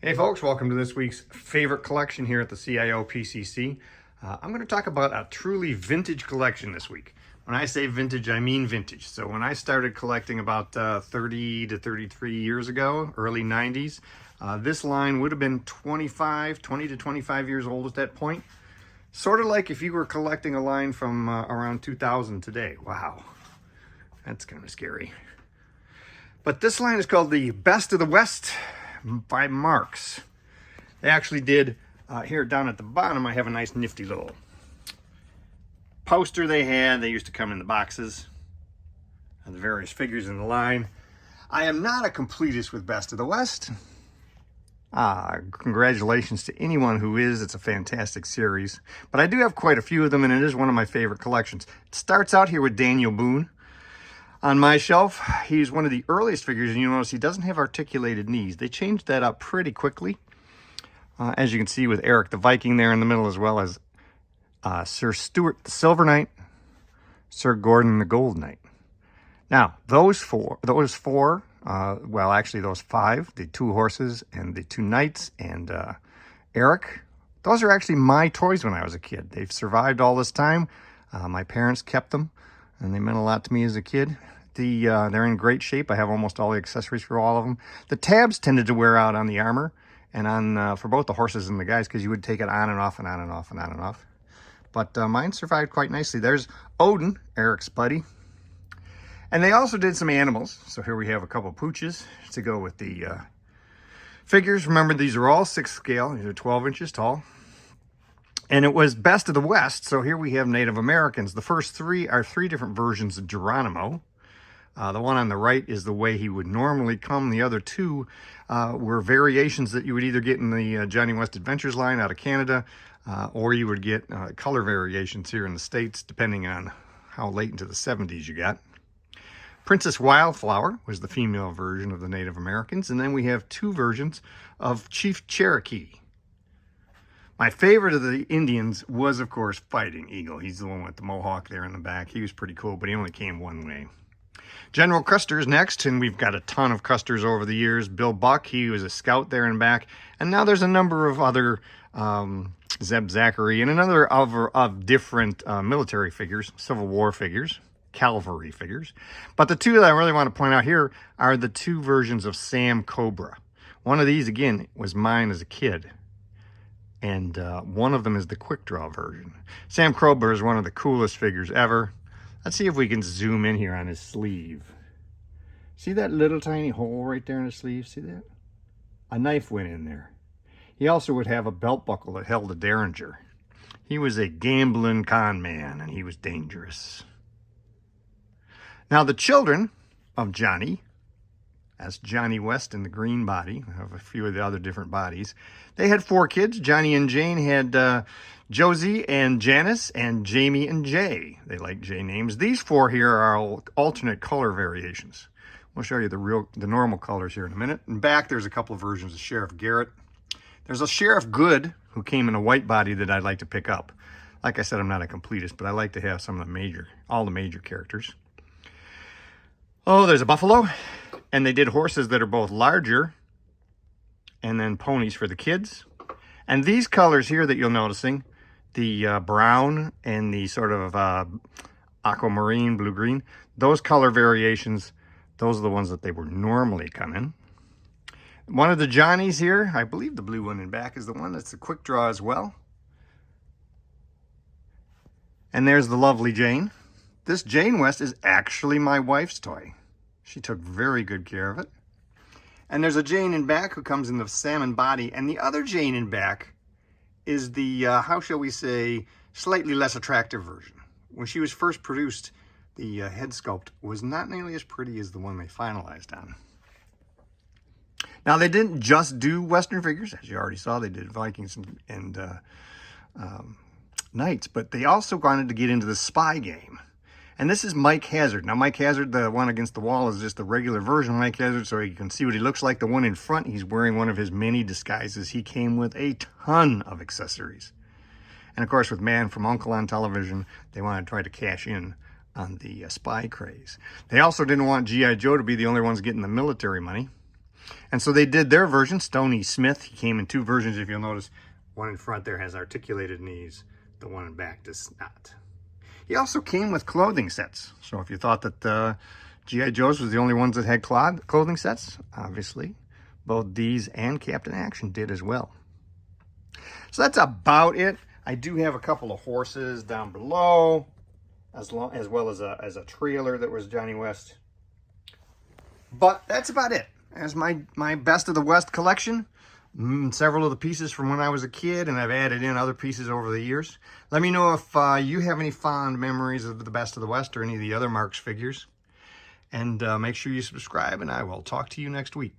Hey folks, welcome to this week's favorite collection here at the CIOPCC. I'm going to talk about a truly vintage collection this week. When I say vintage, I mean vintage. So when I started collecting about 30 to 33 years ago, early 90s, this line would have been 20 to 25 years old at that point. Sort of like if you were collecting a line from around 2000 today. Wow, that's kind of scary. But this line is called the Best of the West by Marx. They actually did, here down at the bottom, I have a nice nifty little poster they had. They used to come in the boxes of the various figures in the line. I am not a completist with Best of the West. Congratulations to anyone who is. It's a fantastic series. But I do have quite a few of them, and it is one of my favorite collections. It starts out here with Daniel Boone. On my shelf, he's one of the earliest figures, and you notice he doesn't have articulated knees. They changed that up pretty quickly, as you can see with Eric the Viking there in the middle, as well as Sir Stuart the Silver Knight, Sir Gordon the Gold Knight. Now, those five, the two horses and the two knights and Eric, those are actually my toys when I was a kid. They've survived all this time. My parents kept them, and they meant a lot to me as a kid. They're in great shape. I have almost all the accessories for all of them. The tabs tended to wear out on the armor and on for both the horses and the guys, because you would take it on and off and on and off and on and off. But mine survived quite nicely. There's Odin, Eric's buddy. And they also did some animals. So here we have a couple of pooches to go with the figures. Remember, these are all 6 scale. These are 12 inches tall. And it was Best of the West, so here we have Native Americans. The first 3 are 3 different versions of Geronimo. The one on the right is the way he would normally come. The other 2 were variations that you would either get in the Johnny West Adventures line out of Canada, or you would get color variations here in the States, depending on how late into the 70s you got. Princess Wildflower was the female version of the Native Americans, and then we have 2 versions of Chief Cherokee. My favorite of the Indians was, of course, Fighting Eagle. He's the one with the mohawk there in the back. He was pretty cool, but he only came one way. General Custer's next, and we've got a ton of Custers over the years. Bill Buck, he was a scout there in back. And now there's a number of other, Zeb Zachary, and another of different military figures, Civil War figures, Calvary figures. But the 2 that I really want to point out here are the 2 versions of Sam Cobra. One of these, again, was mine as a kid. And one of them is the quick draw version. Sam Cobra is one of the coolest figures ever. Let's see if we can zoom in here on his sleeve. See that little tiny hole right there in his sleeve? See that? A knife went in there. He also would have a belt buckle that held a derringer. He was a gambling con man, and he was dangerous. Now, the children of Johnny, that's Johnny West in the green body. I have a few of the other different bodies. They had 4 kids. Johnny and Jane had Josie and Janice and Jamie and Jay. They like J names. These 4 here are alternate color variations. We'll show you the normal colors here in a minute. In back, there's a couple of versions of Sheriff Garrett. There's a Sheriff Good who came in a white body that I'd like to pick up. Like I said, I'm not a completist, but I like to have some of all the major characters. Oh, there's a buffalo. And they did horses that are both larger and then ponies for the kids. And these colors here that you're noticing, the brown and the sort of aquamarine, blue-green, those color variations, those are the ones that they would normally come in. One of the Johnnies here, I believe the blue one in back is the one that's the quick draw as well. And there's the lovely Jane. This Jane West is actually my wife's toy. She took very good care of it. And there's a Jane in back who comes in the salmon body. And the other Jane in back is the, how shall we say, slightly less attractive version. When she was first produced, the head sculpt was not nearly as pretty as the one they finalized on. Now, they didn't just do Western figures. As you already saw, they did Vikings and Knights. But they also wanted to get into the spy game. And this is Mike Hazard. Now, Mike Hazard, the one against the wall, is just the regular version of Mike Hazard, so you can see what he looks like. The one in front, he's wearing one of his many disguises. He came with a ton of accessories. And, of course, with Man from U.N.C.L.E. on television, they wanted to try to cash in on the spy craze. They also didn't want G.I. Joe to be the only ones getting the military money. And so they did their version, Stony Smith. He came in two versions, if you'll notice. One in front there has articulated knees. The one in back does not. He also came with clothing sets. So if you thought that G.I. Joe's was the only ones that had clothing sets, obviously both these and Captain Action did as well. So that's about it. I do have a couple of horses down below, as well as a trailer that was Johnny West. But that's about it. As my Best of the West collection. Several of the pieces from when I was a kid, and I've added in other pieces over the years. Let me know if you have any fond memories of the Best of the West or any of the other Marx figures. And make sure you subscribe, and I will talk to you next week.